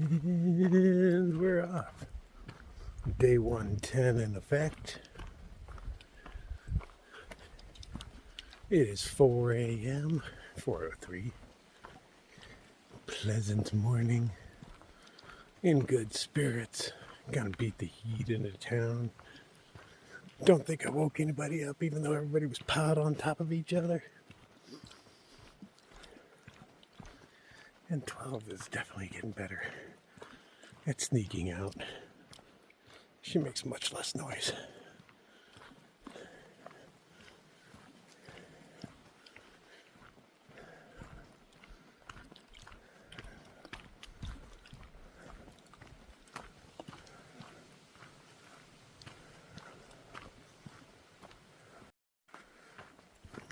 And we're off. Day 110 in effect. It is 4 a.m. 4:03. Pleasant morning. In good spirits. Gonna beat the heat into town. Don't think I woke anybody up, even though everybody was piled on top of each other. And 12 is definitely getting better at sneaking out. She makes much less noise.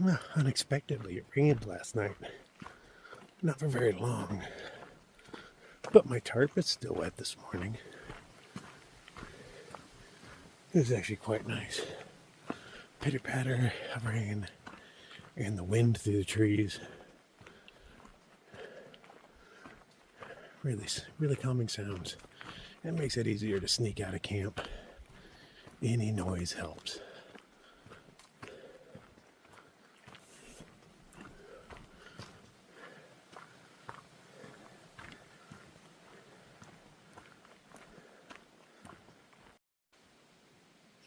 Well, unexpectedly, it rained last night. Not for very long. But my tarp is still wet this morning. It was actually quite nice. Pitter patter of rain and the wind through the trees. Really calming sounds. It makes it easier to sneak out of camp. Any noise helps.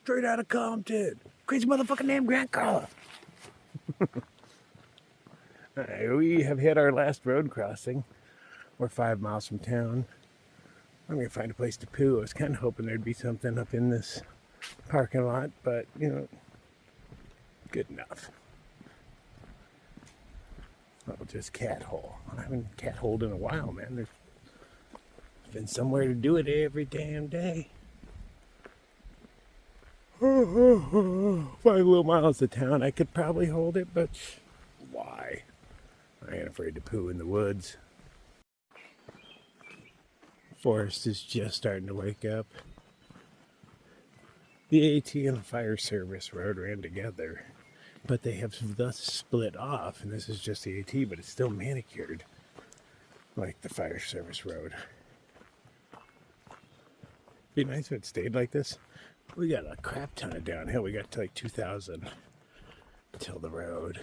Straight out of Compton. Crazy motherfucking name, Grandpa. Alright, we have hit our last road crossing. We're 5 miles from town. I'm gonna find a place to poo. I was kind of hoping there'd be something up in this parking lot, but good enough. I'll just cat hole. I haven't cat holed in a while, man. There's been somewhere to do it every damn day. 5 little miles to town, I could probably hold it, but why? I ain't afraid to poo in the woods. Forest is just starting to wake up. The AT and the fire service road ran together, but they have thus split off, and this is just the AT, but it's still manicured like the fire service road. Be nice if it stayed like this. We got a crap ton of downhill. We got to like 2,000 till the road.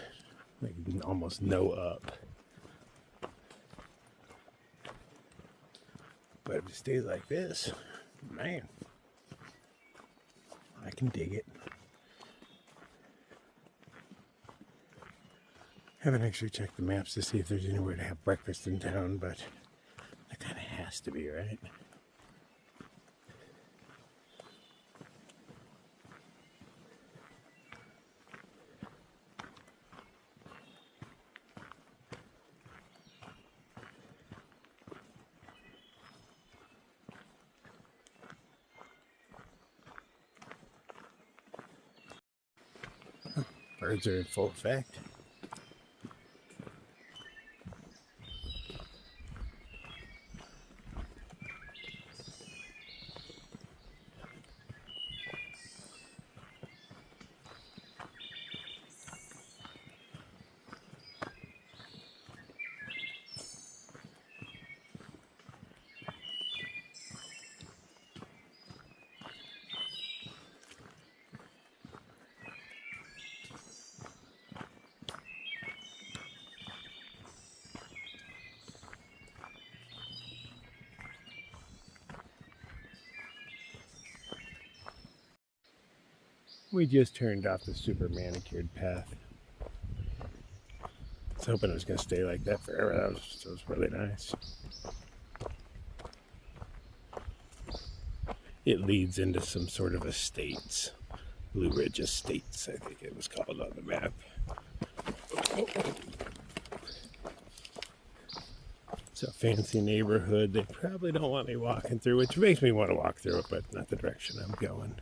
Like almost no up. But if it stays like this, man, I can dig it. Haven't actually checked the maps to see if there's anywhere to have breakfast in town, but that kind of has to be, right? Birds are in full effect. We just turned off the super manicured path. I was hoping it was going to stay like that forever. That was really nice. It leads into some sort of estates. Blue Ridge Estates, I think it was called on the map. It's a fancy neighborhood. They probably don't want me walking through, which makes me want to walk through it, but not the direction I'm going.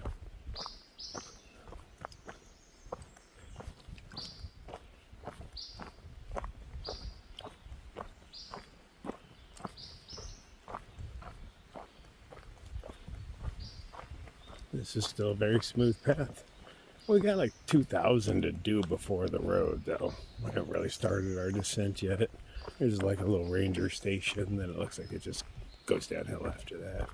This is still a very smooth path. We got like 2,000 to do before the road, though. We haven't really started our descent yet. There's like a little ranger station that it looks like it just goes downhill after that.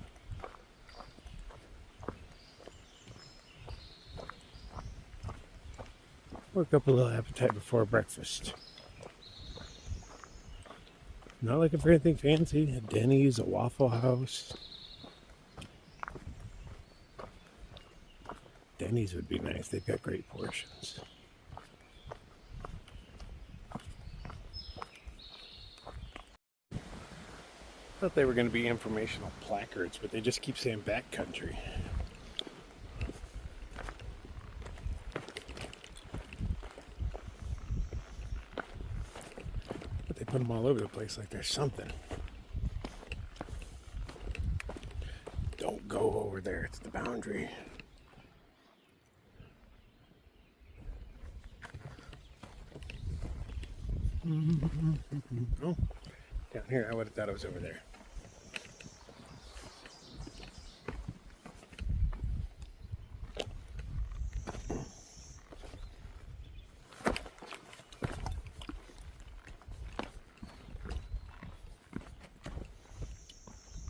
Work up a little appetite before breakfast. Not looking for anything fancy. A Denny's, a Waffle House. Denny's would be nice. They've got great portions. Thought they were going to be informational placards, but they just keep saying backcountry. But they put them all over the place like there's something. Don't go over there. It's the boundary. Oh, down here, I would have thought it was over there.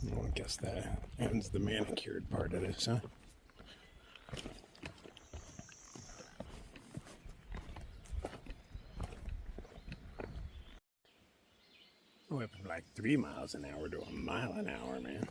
Well, I guess that ends the manicured part of this, huh? I went from like 3 miles an hour to a mile an hour, man.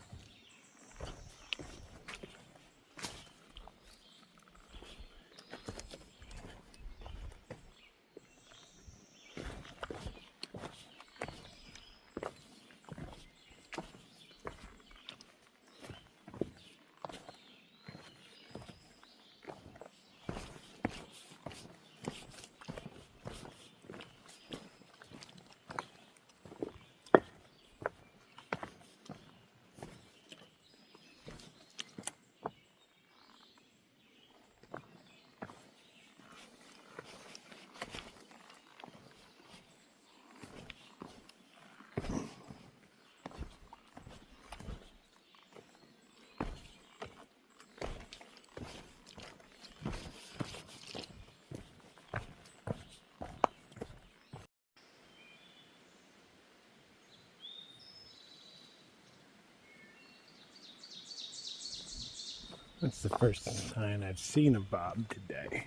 That's the first sign I've seen of Bob today.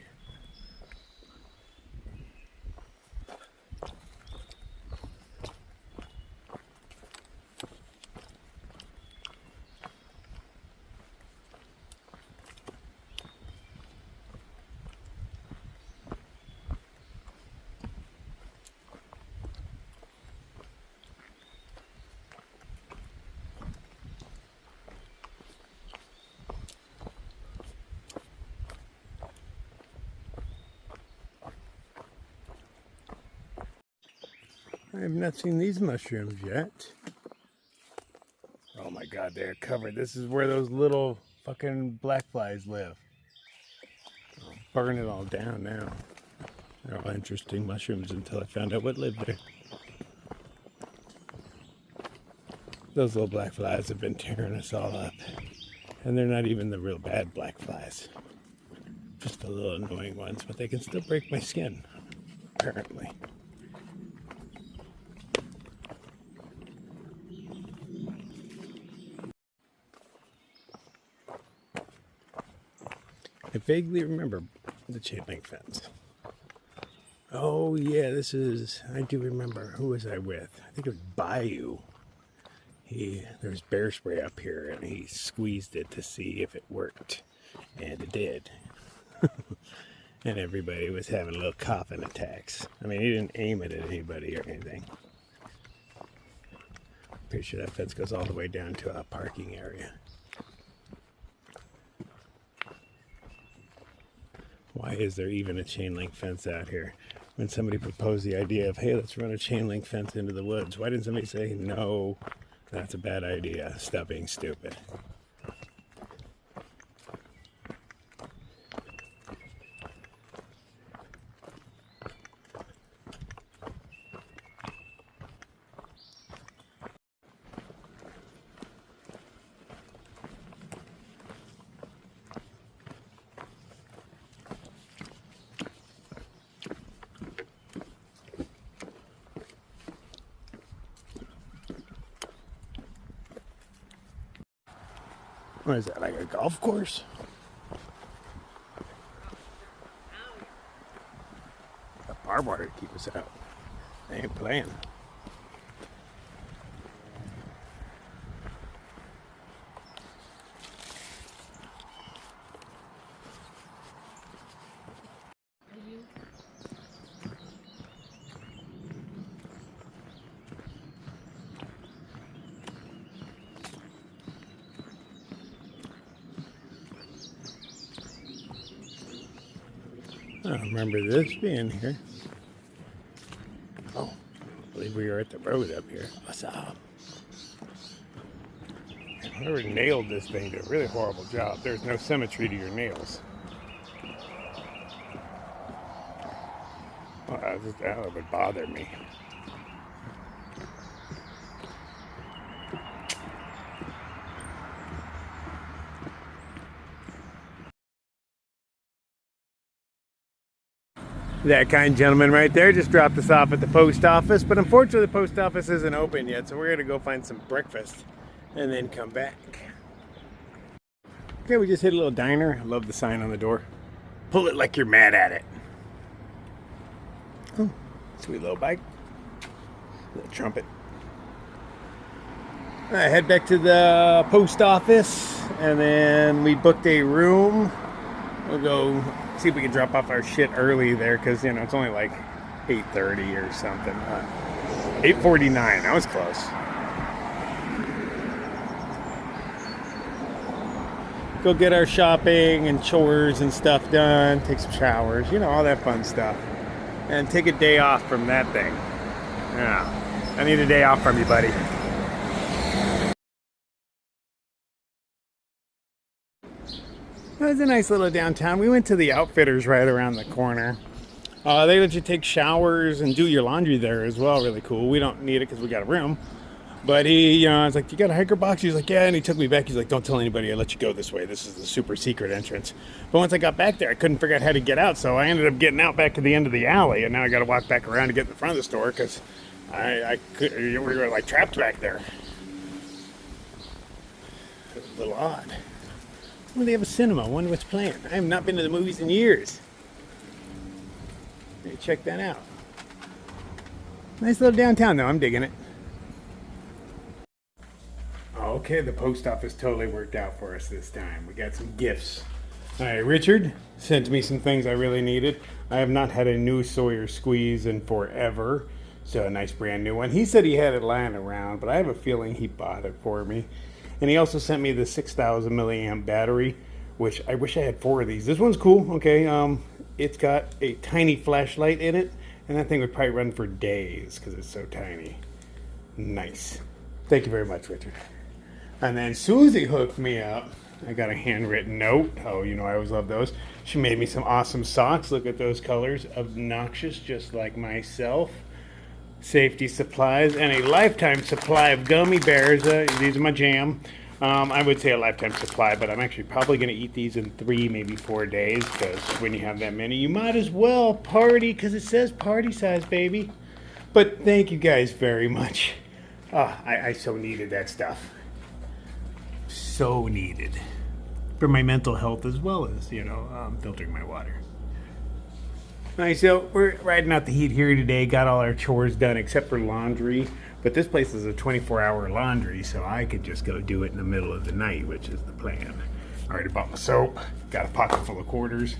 I have not seen these mushrooms yet. Oh my god, they're covered. This is where those little fucking black flies live. I'll burn it all down now. They're all interesting mushrooms until I found out what lived there. Those little black flies have been tearing us all up. And they're not even the real bad black flies. Just the little annoying ones, but they can still break my skin, apparently. I vaguely remember the chain link fence. Oh yeah, I do remember. Who was I with? I think it was Bayou. There was bear spray up here and he squeezed it to see if it worked. And it did. And everybody was having little coughing attacks. I mean, he didn't aim it at anybody or anything. Pretty sure that fence goes all the way down to a parking area. Why is there even a chain link fence out here? When somebody proposed the idea of, hey, let's run a chain link fence into the woods, why didn't somebody say, no, that's a bad idea, stop being stupid? What is that, like a golf course? A barbed wire to keep us out. They ain't playing. I don't remember this being here. Oh, I believe we were at the road up here. What's up? Whoever nailed this thing did a really horrible job. There's no symmetry to your nails. Well, that would bother me. That kind gentleman right there just dropped us off at the post office, but unfortunately the post office isn't open yet, so we're gonna go find some breakfast and then come back. Okay, we just hit a little diner. I love the sign on the door. Pull it like you're mad at it. Oh, sweet little bike. Little trumpet. All right, head back to the post office, and then we booked a room. We'll go see if we can drop off our shit early there, because you know it's only like 8:30 or something. 8:49. That was close. Go get our shopping and chores and stuff done. Take some showers. You know, all that fun stuff. And take a day off from that thing. Yeah, I need a day off from you, buddy. It was a nice little downtown. We went to the Outfitters right around the corner. They let you take showers and do your laundry there as well. Really cool. We don't need it because we got a room. But he, you know, I was like, you got a hiker box? He's like, yeah. And he took me back. He's like, don't tell anybody I let you go this way. This is the super secret entrance. But once I got back there, I couldn't figure out how to get out. So I ended up getting out back to the end of the alley. And now I got to walk back around to get in the front of the store because we were like trapped back there. It was a little odd. Well, they have a cinema. I wonder what's playing. I have not been to the movies in years. Hey, check that out. Nice little downtown, though. I'm digging it. Okay, the post office totally worked out for us this time. We got some gifts. All right, Richard sent me some things I really needed. I have not had a new Sawyer squeeze in forever, so a nice brand new one. He said he had it lying around, but I have a feeling he bought it for me. And he also sent me the 6,000 milliamp battery, which I wish I had 4 of these. This one's cool, okay. It's got a tiny flashlight in it, and that thing would probably run for days because it's so tiny. Nice. Thank you very much, Richard. And then Susie hooked me up. I got a handwritten note. Oh, you know I always love those. She made me some awesome socks. Look at those colors. Obnoxious, just like myself. Safety supplies and a lifetime supply of gummy bears. These are my jam. I would say a lifetime supply, but I'm actually probably going to eat these in 3, maybe 4 days, because when you have that many, you might as well party, because it says party size, baby. But thank you guys very much. I so needed that stuff. So needed. For my mental health as well as, you know, filtering my water. All right, so we're riding out the heat here today. Got all our chores done except for laundry. But this place is a 24-hour laundry, so I could just go do it in the middle of the night, which is the plan. I already bought my soap. Got a pocket full of quarters.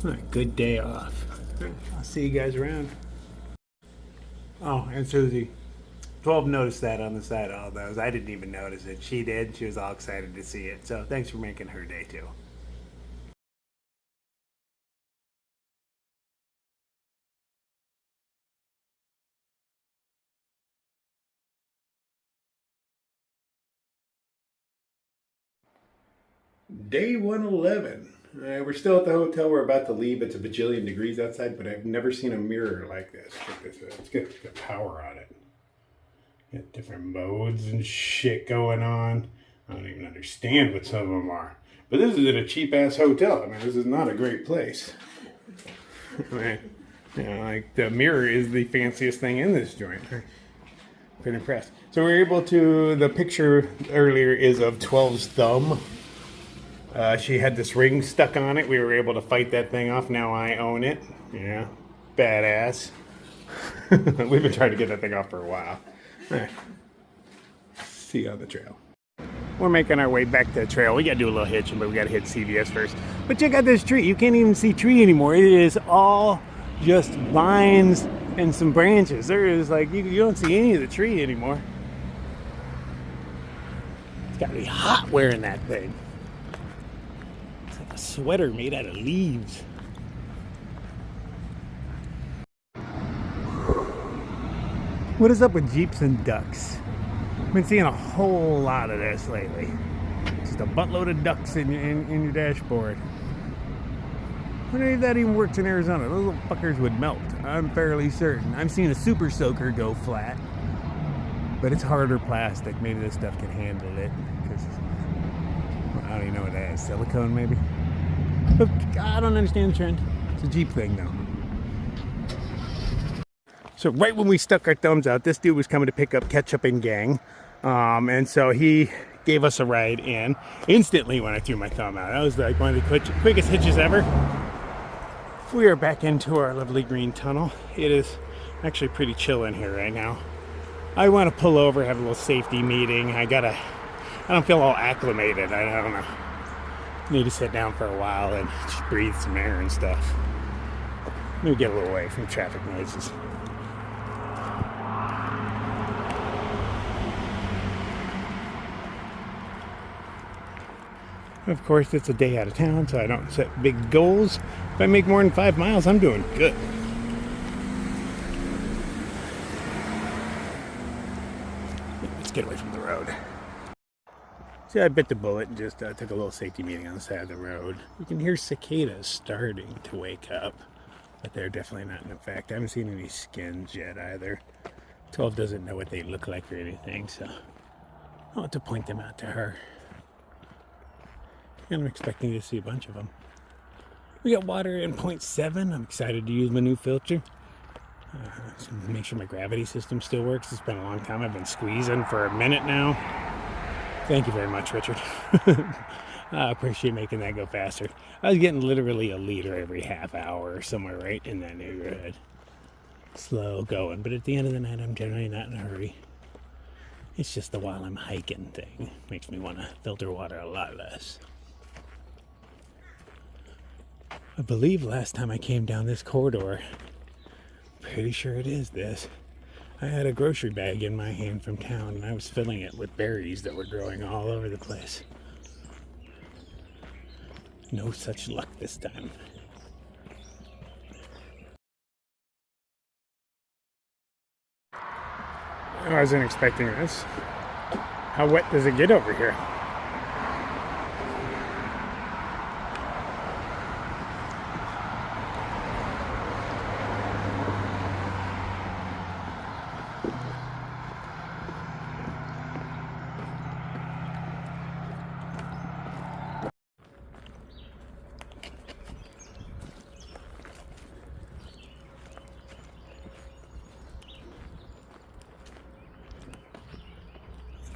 All right, good day off. I'll see you guys around. Oh, and Susie. 12 noticed that on the side of all those. I didn't even notice it. She did. She was all excited to see it. So thanks for making her day, too. Day 111. We're still at the hotel. We're about to leave. It's a bajillion degrees outside, but I've never seen a mirror like this. Check this out. It's got power on it. Got different modes and shit going on. I don't even understand what some of them are. But this is in a cheap-ass hotel. I mean, this is not a great place. I mean, you know, like, the mirror is the fanciest thing in this joint. Pretty impressed. So we were able to, the picture earlier is of 12's thumb. She had this ring stuck on it. We were able to fight that thing off. Now I own it. Yeah, badass. We've been trying to get that thing off for a while. All right. See you on the trail. We're making our way back to the trail. We gotta do a little hitching, but we gotta hit CVS first. But check out this tree. You can't even see tree anymore. It is all just vines and some branches. There is like, you don't see any of the tree anymore. It's gotta be hot wearing that thing. It's like a sweater made out of leaves. What is up with Jeeps and ducks? I've been seeing a whole lot of this lately. Just a buttload of ducks in your dashboard. I wonder if that even works in Arizona. Those little fuckers would melt. I'm fairly certain. I've seen a super soaker go flat, but it's harder plastic. Maybe this stuff can handle it. Because I don't even know what that is. Silicone, maybe? But I don't understand the trend. It's a Jeep thing, though. So right when we stuck our thumbs out, this dude was coming to pick up Ketchup and Gang. And so he gave us a ride in instantly when I threw my thumb out. That was like one of the quickest hitches ever. We are back into our lovely green tunnel. It is actually pretty chill in here right now. I want to pull over, have a little safety meeting. I don't feel all acclimated. I don't know. Need to sit down for a while and just breathe some air and stuff. Maybe get a little away from traffic noises. Of course, it's a day out of town, so I don't set big goals. If I make more than 5 miles, I'm doing good. Let's get away from the road. See, I bit the bullet and just took a little safety meeting on the side of the road. You can hear cicadas starting to wake up, but they're definitely not in effect. I haven't seen any skins yet either. 12 doesn't know what they look like or anything, so I'll have to point them out to her. And I'm expecting to see a bunch of them. We got water in 0.7. I'm excited to use my new filter. So make sure my gravity system still works. It's been a long time. I've been squeezing for a minute now. Thank you very much, Richard. I appreciate making that go faster. I was getting literally a liter every half hour or somewhere right in that neighborhood. Slow going, but at the end of the night, I'm generally not in a hurry. It's just the while I'm hiking thing. Makes me want to filter water a lot less. I believe last time I came down this corridor, pretty sure it is this, I had a grocery bag in my hand from town and I was filling it with berries that were growing all over the place. No such luck this time. I wasn't expecting this. How wet does it get over here?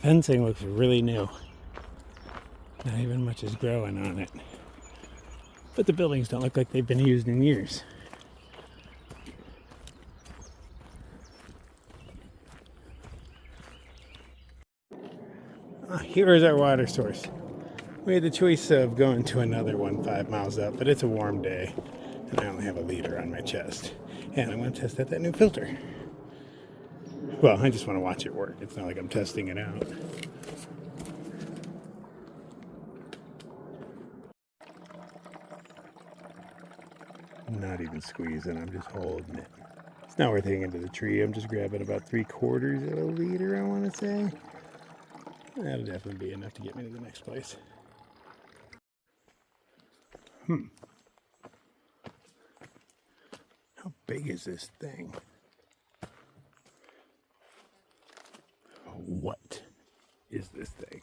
Fencing looks really new. Not even much is growing on it. But the buildings don't look like they've been used in years. Here is our water source. We had the choice of going to another one 5 miles up, but it's a warm day, and I only have a liter on my chest. And I'm going to test out that new filter. Well, I just want to watch it work. It's not like I'm testing it out. I'm not even squeezing, I'm just holding it. It's not worth hitting into the tree. I'm just grabbing about 3/4 of a liter, I want to say. That'll definitely be enough to get me to the next place. How big is this thing? What is this thing?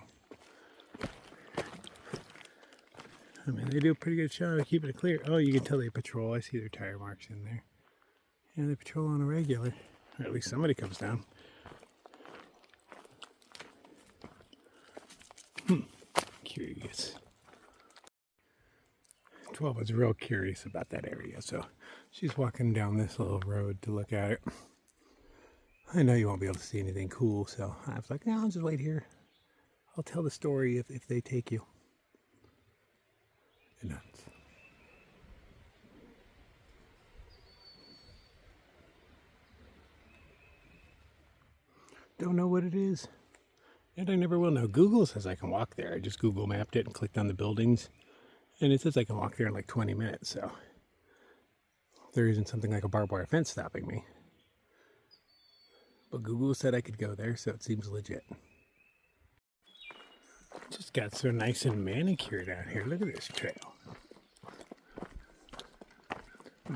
I mean, they do a pretty good job of keeping it clear. Oh, you can tell they patrol. I see their tire marks in there. Yeah, they patrol on a regular. Or at least somebody comes down. 12 was real curious about that area, so she's walking down this little road to look at it. I know you won't be able to see anything cool, so I was like, no, I'll just wait here. I'll tell the story if they take you. You're nuts. Don't know what it is. And I never will know. Google says I can walk there. I just Google mapped it and clicked on the buildings. And it says I can walk there in like 20 minutes. So there isn't something like a barbed wire fence stopping me. But Google said I could go there, so it seems legit. Just got so nice and manicured out here. Look at this trail. I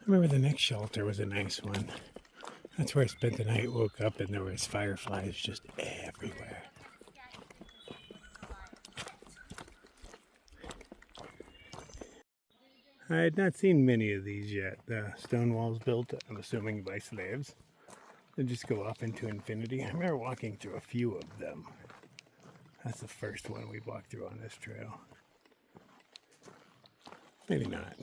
remember the next shelter was a nice one. That's where I spent the night, woke up, and there was fireflies just everywhere. I had not seen many of these yet. The stone walls built, I'm assuming, by slaves. They just go off into infinity. I remember walking through a few of them. That's the first one we walked through on this trail. Maybe not.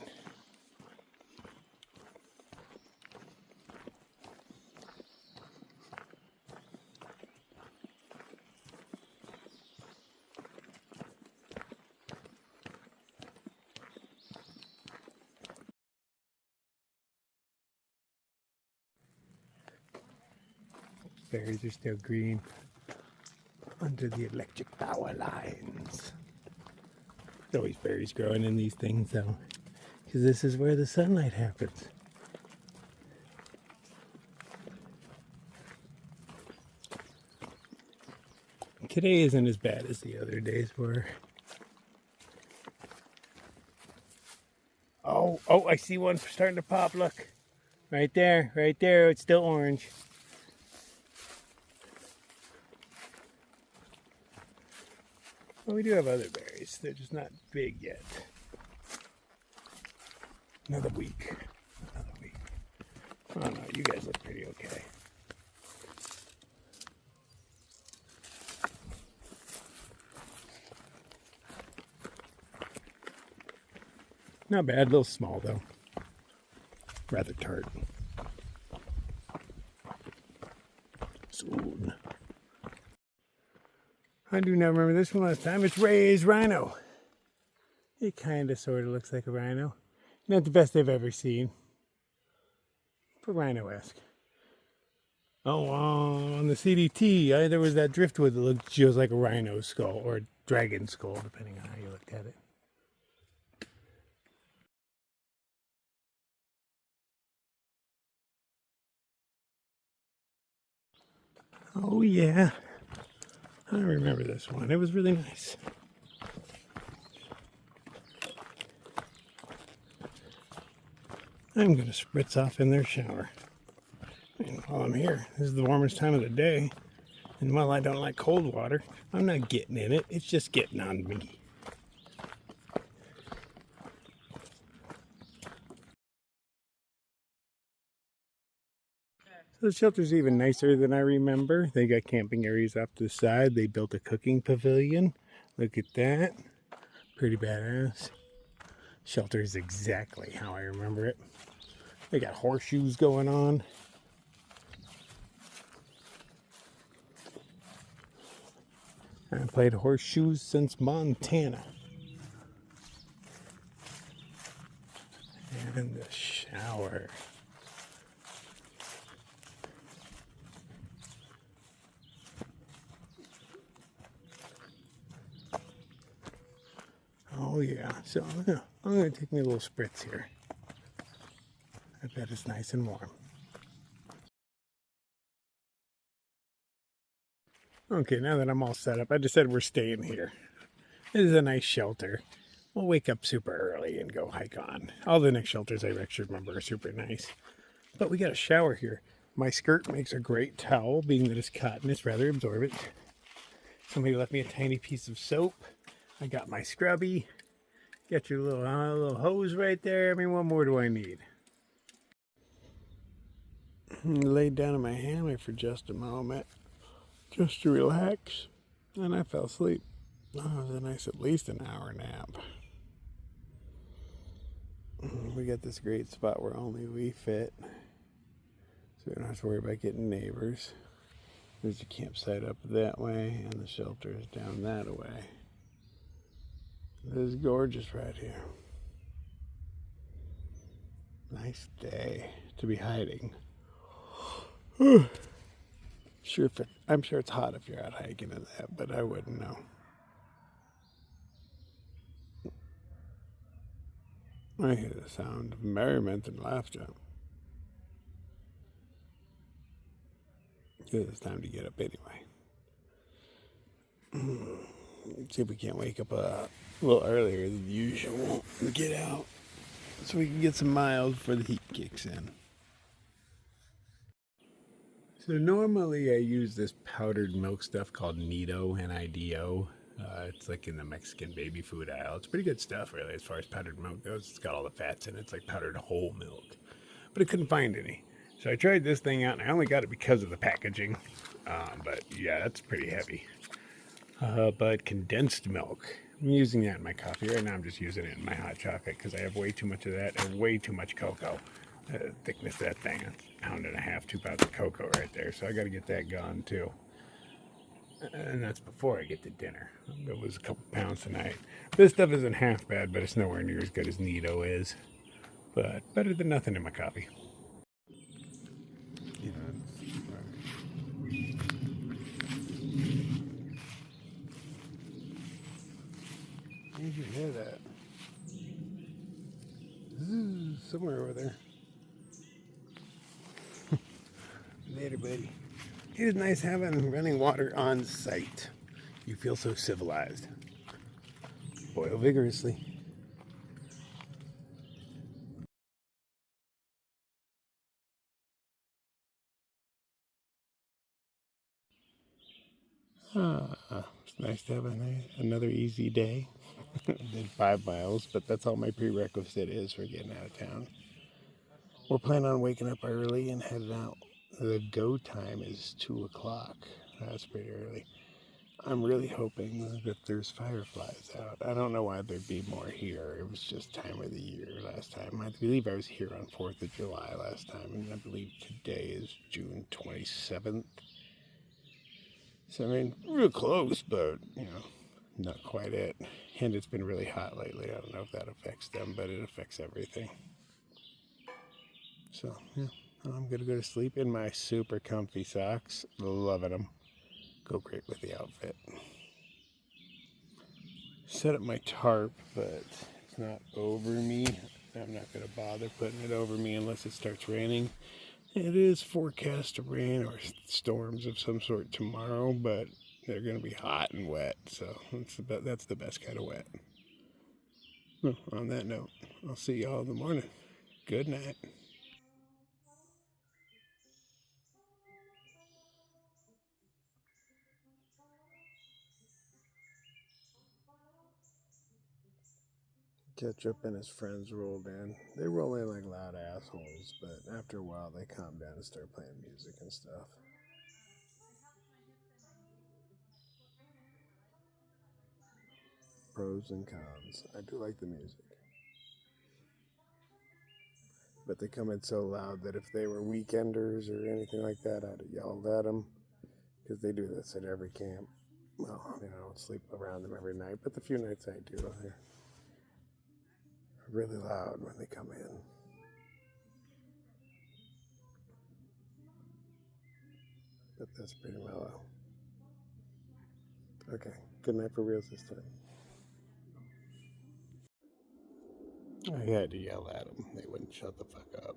Berries are still green under the electric power lines. There's always berries growing in these things though, because this is where the sunlight happens. Today isn't as bad as the other days were. Oh, I see one starting to pop, look. Right there, it's still orange. Well, we do have other berries. They're just not big yet. Another week. Oh no, you guys look pretty okay. Not bad, a little small though. Rather tart. Soon. I do not remember this one last time. It's Ray's rhino. It kind of sort of looks like a rhino. Not the best I've ever seen, but rhino-esque. Oh, on the CDT, there was that driftwood that looked just like a rhino skull or a dragon skull, depending on how you looked at it. Oh yeah, I remember this one. It was really nice. I'm going to spritz off in their shower. And while I'm here, this is the warmest time of the day. And while I don't like cold water, I'm not getting in it. It's just getting on me. So the shelter's even nicer than I remember. They got camping areas off to the side. They built a cooking pavilion. Look at that. Pretty badass. Shelter is exactly how I remember it. They got horseshoes going on. I haven't played horseshoes since Montana. And the shower. Oh yeah, so I'm gonna take me a little spritz here. I bet it's nice and warm. Okay, now that I'm all set up, I decided we're staying here. This is a nice shelter. We'll wake up super early and go hike on. All the next shelters I actually remember are super nice. But we got a shower here. My skirt makes a great towel, being that it's cotton, it's rather absorbent. Somebody left me a tiny piece of soap. I got my scrubby. Got your little hose right there. I mean, what more do I need? Laid down in my hammock for just a moment, just to relax. And I fell asleep. Oh, it was a nice, at least an hour nap. We got this great spot where only we fit, so we don't have to worry about getting neighbors. There's a campsite up that way, and the shelter is down that way. It is gorgeous right here. Nice day to be hiding. I'm sure it's hot if you're out hiking in that, but I wouldn't know. I hear the sound of merriment and laughter. It's time to get up anyway. See if we can't wake up a little earlier than usual and get out so we can get some miles before the heat kicks in. So normally I use this powdered milk stuff called Nido, N-I-D-O. It's like in the Mexican baby food aisle. It's pretty good stuff, really, as far as powdered milk goes. It's got all the fats in it. It's like powdered whole milk. But I couldn't find any. So I tried this thing out, and I only got it because of the packaging. But yeah, that's pretty heavy. But condensed milk. I'm using that in my coffee. Right now I'm just using it in my hot chocolate because I have way too much of that and way too much cocoa. Thickness of that thing, a pound and a half, 2 pounds of cocoa right there. So I got to get that gone too. And that's before I get to dinner. It was a couple pounds tonight. This stuff isn't half bad, but it's nowhere near as good as Nido is. But better than nothing in my coffee. You know, did you hear that? Somewhere over there. Later, buddy. It is nice having running water on site. You feel so civilized. Boil vigorously. It's nice to have another easy day. Did 5 miles, but that's all my prerequisite is for getting out of town. We're planning on waking up early and heading out. The go time is 2 o'clock. That's pretty early. I'm really hoping that there's fireflies out. I don't know why there'd be more here. It was just time of the year last time. I believe I was here on 4th of July last time, and I believe today is June 27th. So, I mean, real close, but, not quite it. And it's been really hot lately. I don't know if that affects them, but it affects everything. So, yeah, I'm going to go to sleep in my super comfy socks. Loving them. Go great with the outfit. Set up my tarp, but it's not over me. I'm not going to bother putting it over me unless it starts raining. It is forecast to rain or storms of some sort tomorrow, but they're going to be hot and wet, so that's the best kind of wet. Well, on that note, I'll see y'all in the morning. Good night. Ketchup and his friends rolled in. They roll in like loud assholes, but after a while they calm down and start playing music and stuff. Pros and cons. I do like the music. But they come in so loud that if they were weekenders or anything like that, I'd have yelled at them. Because they do this at every camp. Well, I mean, I don't sleep around them every night, but the few nights I do, they're really loud when they come in. But that's pretty mellow. Okay, good night for reals this time. I had to yell at them. They wouldn't shut the fuck up.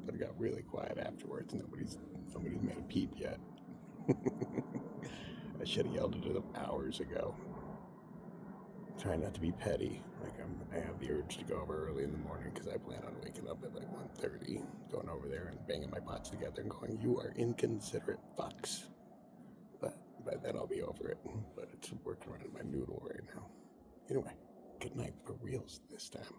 But it got really quiet afterwards. Nobody's made a peep yet. I should have yelled at them hours ago. Try not to be petty. Like I have the urge to go over early in the morning because I plan on waking up at like 1:30, going over there and banging my pots together and going, "You are inconsiderate fucks." But by then I'll be over it. But it's working around my noodle right now. Anyway, good night for reals this time.